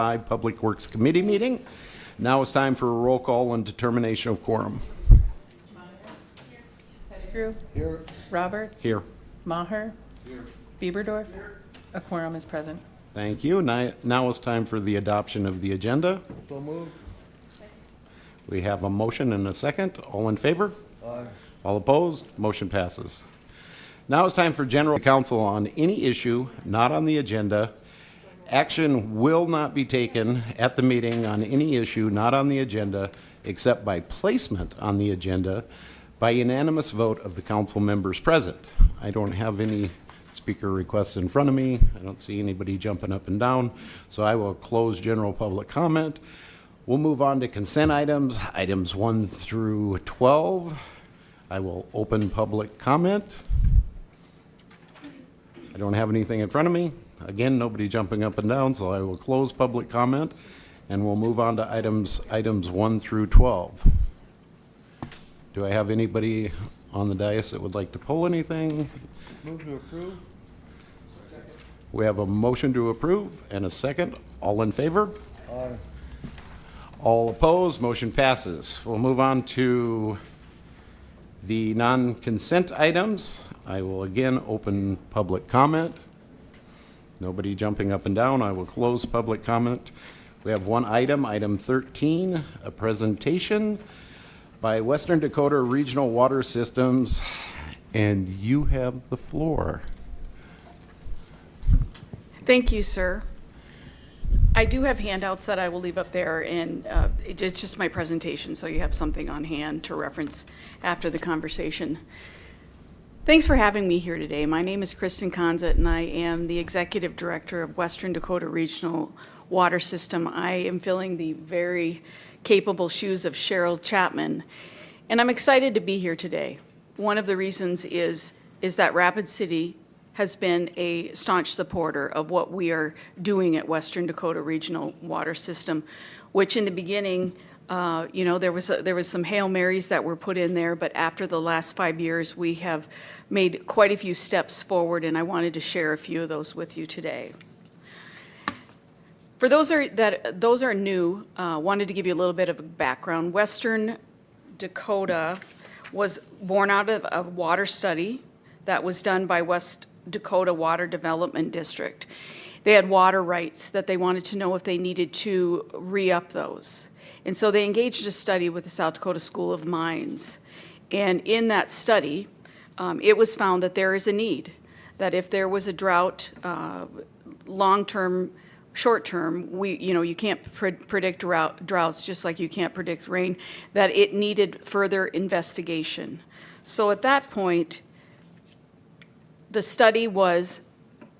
Public Works Committee meeting. Now it's time for a roll call and determination of quorum. Pettigrew. Here. Roberts. Here. Maher. Here. Bieberdorf. Here. A quorum is present. Thank you. Now it's time for the adoption of the agenda. So moved. We have a motion and a second. All in favor? Aye. All opposed? Motion passes. Now it's time for general counsel on any issue not on the agenda. Action will not be taken at the meeting on any issue not on the agenda except by placement on the agenda by unanimous vote of the council members present. I don't have any speaker requests in front of me. I don't see anybody jumping up and down, so I will close general public comment. We'll move on to consent items 1 through 12. I will open public comment. I don't have anything in front of me. Again, nobody jumping up and down, so I will close public comment, and we'll move on to items 1 through 12. Do I have anybody on the dais that would like to pull anything? Move to approve. We have a motion to approve and a second. All in favor? Aye. All opposed? Motion passes. We'll move on to the non-consent items. I will again open public comment. Nobody jumping up and down. I will close public comment. We have one item 13, a presentation by Western Dakota Regional Water Systems, and you have the floor. Thank you, sir. I do have handouts that I will leave up there, and it's just my presentation, so you have something on hand to reference after the conversation. Thanks for having me here today. My name is Kristen Conzett, and I am the Executive Director of Western Dakota Regional Water System. I am filling the very capable shoes of Cheryl Chapman, and I'm excited to be here today. One of the reasons is that Rapid City has been a staunch supporter of what we are doing at Western Dakota Regional Water System, which in the beginning, there was some Hail Marys that were put in there, but after the last 5 years, we have made quite a few steps forward, and I wanted to share a few of those with you today. For those that are new, wanted to give you a little bit of a background. Western Dakota was born out of a water study that was done by West Dakota Water Development District. They had water rights that they wanted to know if they needed to re-up those. And so they engaged a study with the South Dakota School of Mines. And in that study, it was found that there is a need, that if there was a drought, long-term, short-term, you can't predict droughts just like you can't predict rain, that it needed further investigation. So at that point, the study was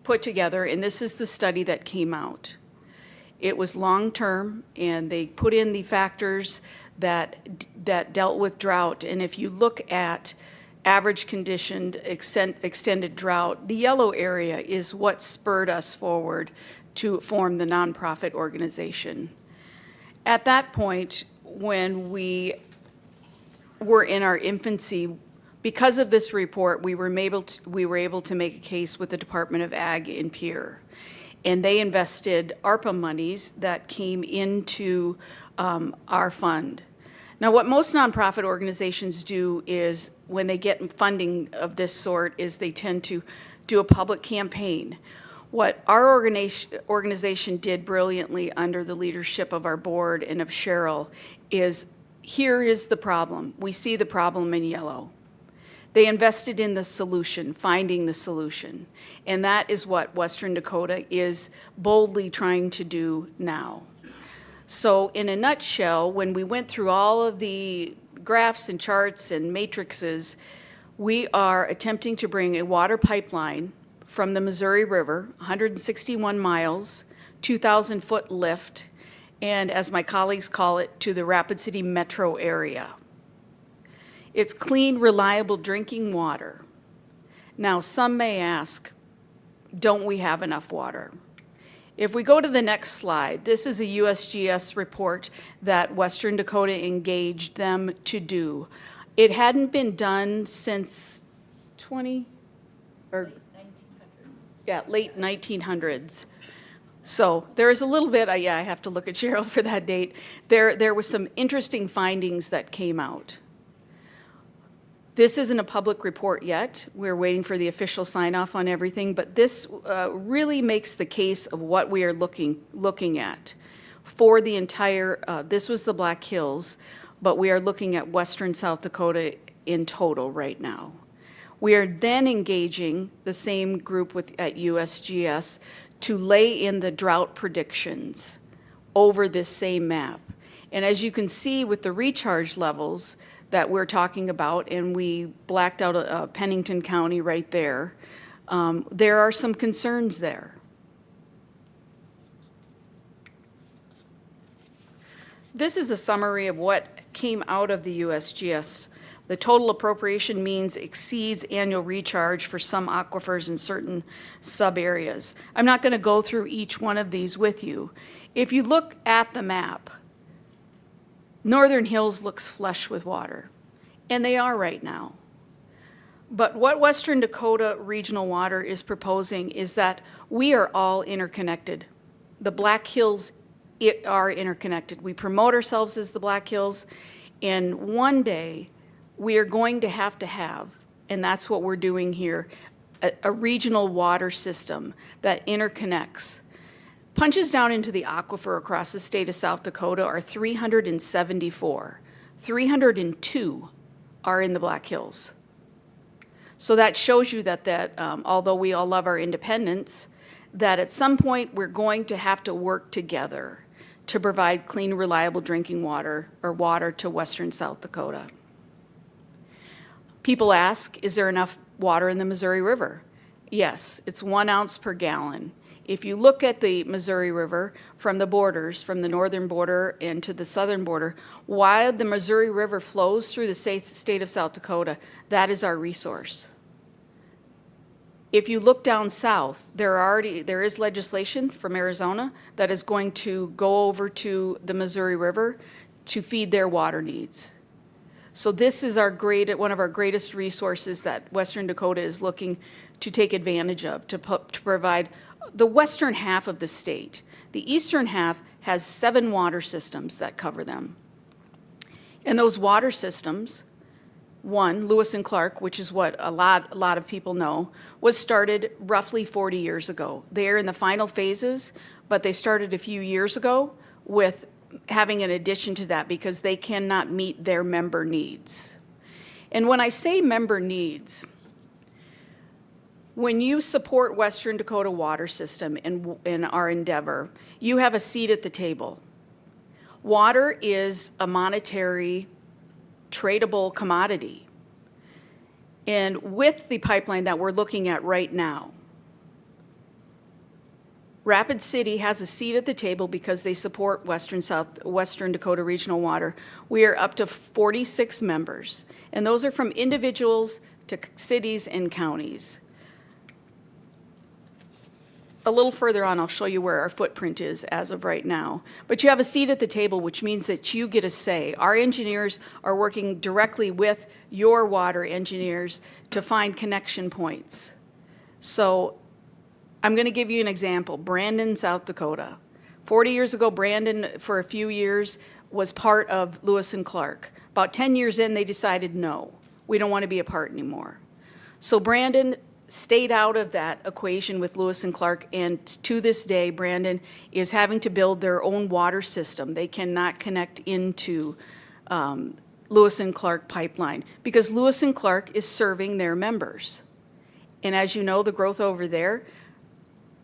put together, and this is the study that came out. It was long-term, and they put in the factors that dealt with drought. And if you look at average conditioned extended drought, the yellow area is what spurred us forward to form the nonprofit organization. At that point, when we were in our infancy, because of this report, we were able to make a case with the Department of Ag in Pierre. And they invested ARPA monies that came into our fund. Now, what most nonprofit organizations do is, when they get funding of this sort, is they tend to do a public campaign. What our organization did brilliantly under the leadership of our board and of Cheryl is, here is the problem. We see the problem in yellow. They invested in the solution, finding the solution. And that is what Western Dakota is boldly trying to do now. So in a nutshell, when we went through all of the graphs and charts and matrices, we are attempting to bring a water pipeline from the Missouri River, 161 miles, 2,000-foot lift, and as my colleagues call it, to the Rapid City metro area. It's clean, reliable drinking water. Now, some may ask, don't we have enough water? If we go to the next slide, this is a USGS report that Western Dakota engaged them to do. It hadn't been done since late 1900s. So there is a little bit, yeah, I have to look at Cheryl for that date. There was some interesting findings that came out. This isn't a public report yet. We're waiting for the official sign-off on everything, but this really makes the case of what we are looking at for the entire, this was the Black Hills, but we are looking at western South Dakota in total right now. We are then engaging the same group at USGS to lay in the drought predictions over this same map. And as you can see with the recharge levels that we're talking about, and we blacked out Pennington County right there, there are some concerns there. This is a summary of what came out of the USGS. The total appropriation means exceeds annual recharge for some aquifers in certain sub-areas. I'm not going to go through each one of these with you. If you look at the map, Northern Hills looks flush with water, and they are right now. But what Western Dakota Regional Water is proposing is that we are all interconnected. The Black Hills are interconnected. We promote ourselves as the Black Hills, and one day we are going to have, and that's what we're doing here, a regional water system that interconnects. Punches down into the aquifer across the state of South Dakota are 374. 302 are in the Black Hills. So that shows you that although we all love our independence, that at some point we're going to have to work together to provide clean, reliable drinking water or water to western South Dakota. People ask, is there enough water in the Missouri River? Yes, it's 1 ounce per gallon. If you look at the Missouri River from the borders, from the northern border and to the southern border, while the Missouri River flows through the state of South Dakota, that is our resource. If you look down south, there is legislation from Arizona that is going to go over to the Missouri River to feed their water needs. So this is one of our greatest resources that Western Dakota is looking to take advantage of, to provide the western half of the state. The eastern half has 7 water systems that cover them. And those water systems, one, Lewis and Clark, which is what a lot of people know, was started roughly 40 years ago. They're in the final phases, but they started a few years ago with having an addition to that because they cannot meet their member needs. And when I say member needs, when you support Western Dakota Water System in our endeavor, you have a seat at the table. Water is a monetary, tradable commodity. And with the pipeline that we're looking at right now, Rapid City has a seat at the table because they support Western Dakota Regional Water. We are up to 46 members, and those are from individuals to cities and counties. A little further on, I'll show you where our footprint is as of right now. But you have a seat at the table, which means that you get a say. Our engineers are working directly with your water engineers to find connection points. So I'm going to give you an example. Brandon, South Dakota. 40 years ago, Brandon, for a few years, was part of Lewis and Clark. About 10 years in, they decided, no, we don't want to be a part anymore. So Brandon stayed out of that equation with Lewis and Clark, and to this day, Brandon is having to build their own water system. They cannot connect into Lewis and Clark pipeline because Lewis and Clark is serving their members. And as you know, the growth over there,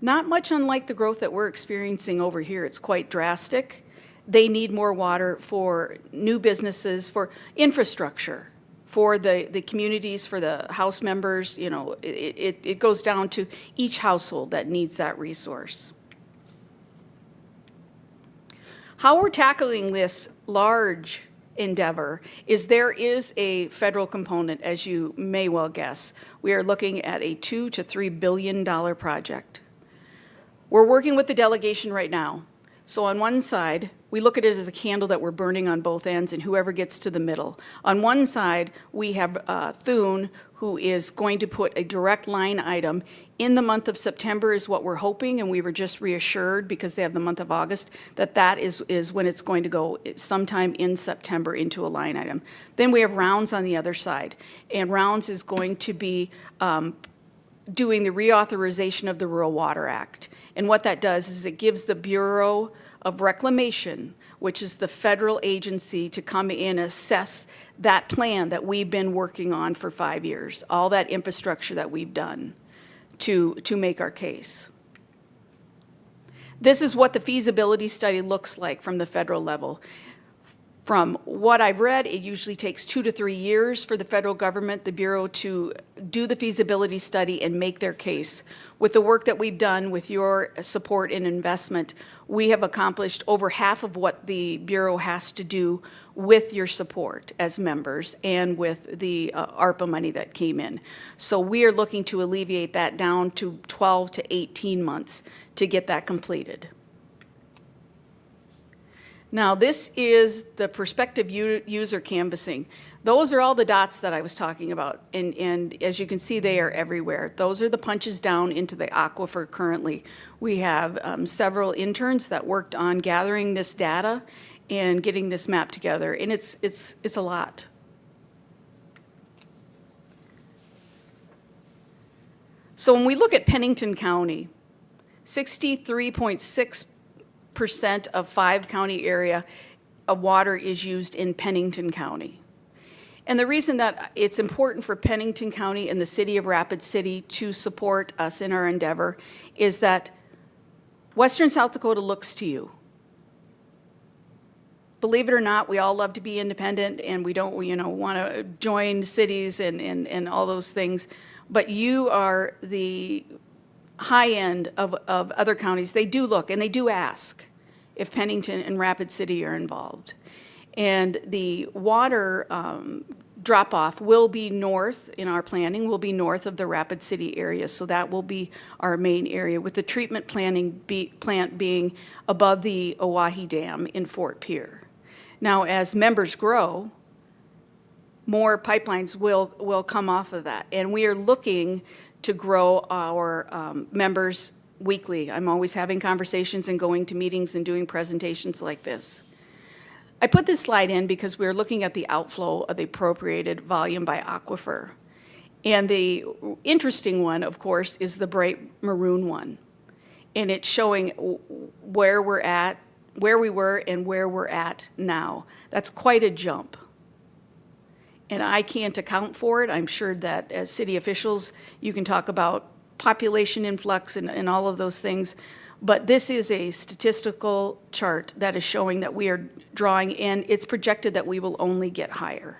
not much unlike the growth that we're experiencing over here. It's quite drastic. They need more water for new businesses, for infrastructure, for the communities, for the house members. You know, it goes down to each household that needs that resource. How we're tackling this large endeavor is there is a federal component, as you may well guess. We are looking at a $2 to $3 billion project. We're working with the delegation right now. So on one side, we look at it as a candle that we're burning on both ends and whoever gets to the middle. On one side, we have Thune, who is going to put a direct line item In the month of September is what we're hoping, and we were just reassured because they have the month of August, that is when it's going to go sometime in September into a line item. Then we have Rounds on the other side, and Rounds is going to be doing the reauthorization of the Rural Water Act. And what that does is it gives the Bureau of Reclamation, which is the federal agency, to come in and assess that plan that we've been working on for 5 years, all that infrastructure that we've done to make our case. This is what the feasibility study looks like from the federal level. From what I've read, it usually takes 2 to 3 years for the federal government, the Bureau, to do the feasibility study and make their case. With the work that we've done with your support and investment, we have accomplished over half of what the Bureau has to do with your support as members and with the ARPA money that came in. So we are looking to alleviate that down to 12 to 18 months to get that completed. Now, this is the prospective user canvassing. Those are all the dots that I was talking about, and as you can see, they are everywhere. Those are the punches down into the aquifer currently. We have several interns that worked on gathering this data and getting this map together, and it's a lot. So when we look at Pennington County, 63.6% of 5-county area of water is used in Pennington County. And the reason that it's important for Pennington County and the city of Rapid City to support us in our endeavor is that Western South Dakota looks to you. Believe it or not, we all love to be independent and we don't, want to join cities and all those things. But you are the high end of other counties. They do look and they do ask if Pennington and Rapid City are involved. And the water drop-off will be north, in our planning, will be north of the Rapid City area. So that will be our main area, with the treatment plant being above the Oahe Dam in Fort Pierre. Now, as members grow, more pipelines will come off of that. And we are looking to grow our members weekly. I'm always having conversations and going to meetings and doing presentations like this. I put this slide in because we're looking at the outflow of the appropriated volume by aquifer. And the interesting one, of course, is the bright maroon one. And it's showing where we're at, where we were, and where we're at now. That's quite a jump. And I can't account for it. I'm sure that as city officials, you can talk about population influx and all of those things. But this is a statistical chart that is showing that we are drawing in. It's projected that we will only get higher.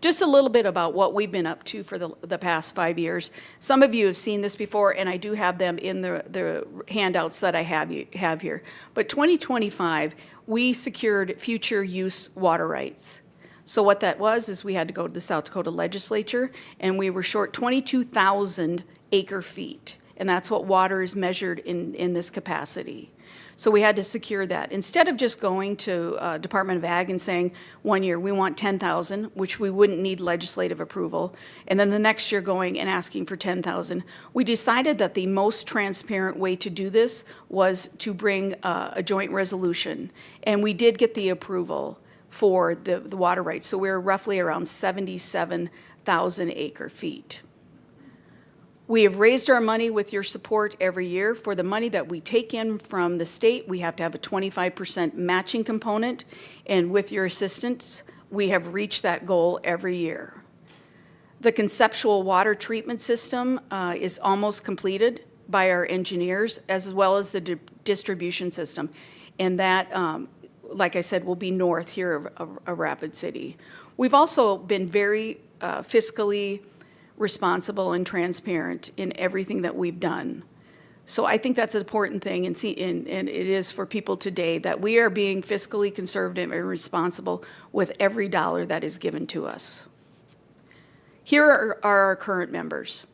Just a little bit about what we've been up to for the past 5 years. Some of you have seen this before, and I do have them in the handouts that I have here. But 2025, we secured future use water rights. So what that was is we had to go to the South Dakota legislature, and we were short 22,000 acre feet. And that's what water is measured in this capacity. So we had to secure that. Instead of just going to Department of Ag and saying 1 year we want 10,000, which we wouldn't need legislative approval, and then the next year going and asking for 10,000, we decided that the most transparent way to do this was to bring a joint resolution. And we did get the approval for the water rights. So we're roughly around 77,000 acre feet. We have raised our money with your support every year. For the money that we take in from the state, we have to have a 25% matching component, and with your assistance, we have reached that goal every year. The conceptual water treatment system is almost completed by our engineers, as well as the distribution system, and that, like I said, will be north here of Rapid City. We've also been very fiscally responsible and transparent in everything that we've done. So I think that's an important thing, and it is for people today, that we are being fiscally conservative and responsible with every dollar that is given to us. Here are our current members.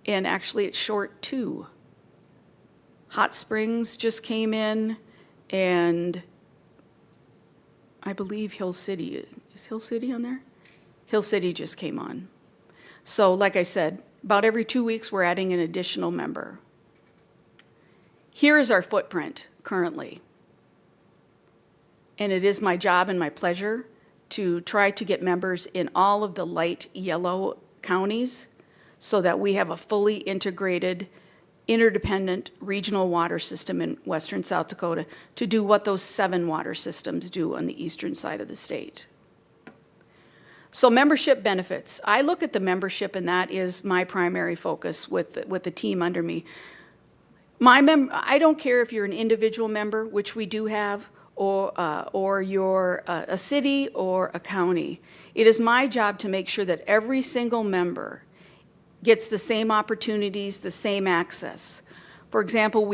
And actually it's short too. Hot Springs just came in, and I believe Hill City. Is Hill City on there? Hill City just came on. So like I said, about every 2 weeks, we're adding an additional member. Here is our footprint currently. And it is my job and my pleasure to try to get members in all of the light yellow counties so that we have a fully integrated, interdependent regional water system in western South Dakota to do what those 7 water systems do on the eastern side of the state. So membership benefits. I look at the membership, and that is my primary focus with the team under me. I don't care if you're an individual member, which we do have, or you're a city or a county. It is my job to make sure that every single member gets the same opportunities, the same access. For example,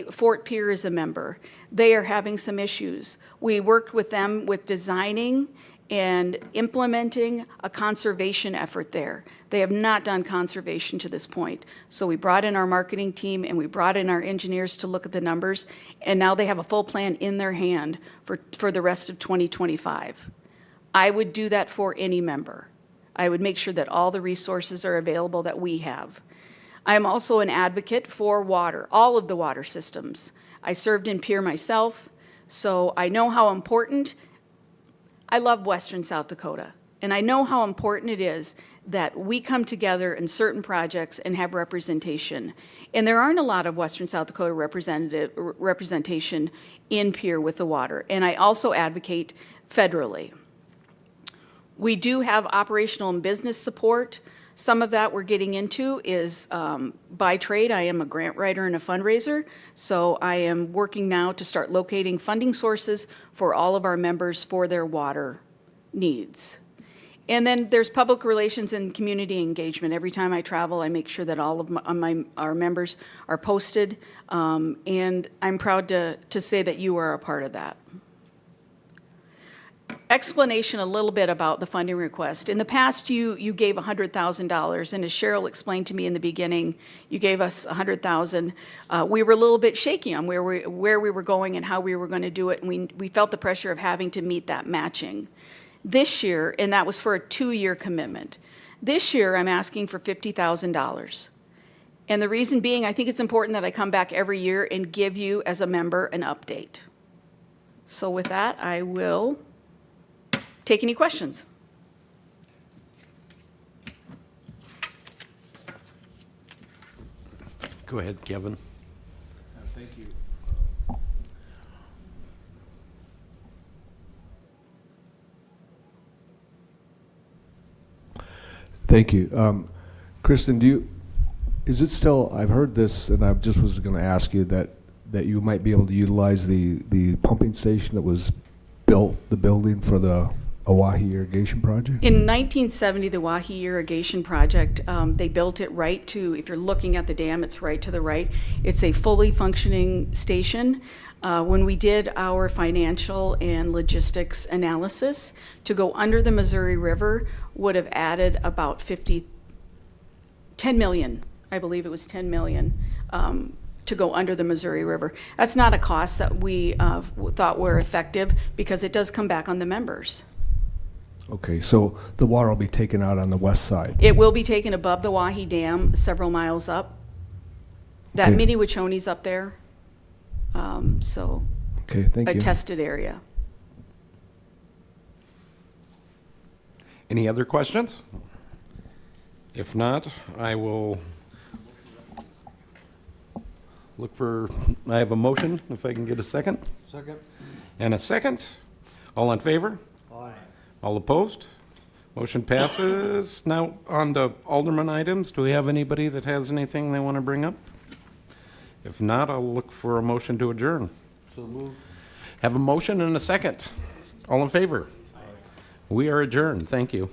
Fort Pierre is a member. They are having some issues. We worked with them with designing and implementing a conservation effort there. They have not done conservation to this point. So we brought in our marketing team and we brought in our engineers to look at the numbers, and now they have a full plan in their hand for the rest of 2025. I would do that for any member. I would make sure that all the resources are available that we have. I am also an advocate for water, all of the water systems. I served in Pierre myself, so I know how important. I love western South Dakota, and I know how important it is that we come together in certain projects and have representation. And there aren't a lot of western South Dakota representation in Pierre with the water, and I also advocate federally. We do have operational and business support. Some of that we're getting into is by trade. I am a grant writer and a fundraiser, so I am working now to start locating funding sources for all of our members for their water needs. And then there's public relations and community engagement. Every time I travel, I make sure that all of our members are posted, and I'm proud to say that you are a part of that. Explanation a little bit about the funding request. In the past, you gave $100,000, and as Cheryl explained to me in the beginning, you gave us $100,000. We were a little bit shaky on where we were going and how we were going to do it, and we felt the pressure of having to meet that matching. This year, and that was for a 2-year commitment. This year, I'm asking for $50,000. And the reason being, I think it's important that I come back every year and give you, as a member, an update. So with that, I will take any questions. Go ahead, Kevin. Thank you. Thank you. Kristen, is it still, I've heard this, and I just was going to ask you that you might be able to utilize the pumping station that was built, the building for the Oahe Irrigation Project? In 1970, the Oahe Irrigation Project, they built it right to, if you're looking at the dam, it's right to the right. It's a fully functioning station. When we did our financial and logistics analysis, to go under the Missouri River would have added about 10 million, I believe it was 10 million, to go under the Missouri River. That's not a cost that we thought were effective, because it does come back on the members. Okay, so the water will be taken out on the west side. It will be taken above the Oahe Dam, several miles up. That Okay. mini Wachonie's up there. So Okay, thank a you. tested area. Any other questions? If not, I will look for, I have a motion, if I can get a second. Second. And a second. All in favor? Aye. All opposed? Motion passes. Now, on to Alderman items. Do we have anybody that has anything they want to bring up? If not, I'll look for a motion to adjourn. So moved. Have a motion and a second. All in favor? We are adjourned. Thank you.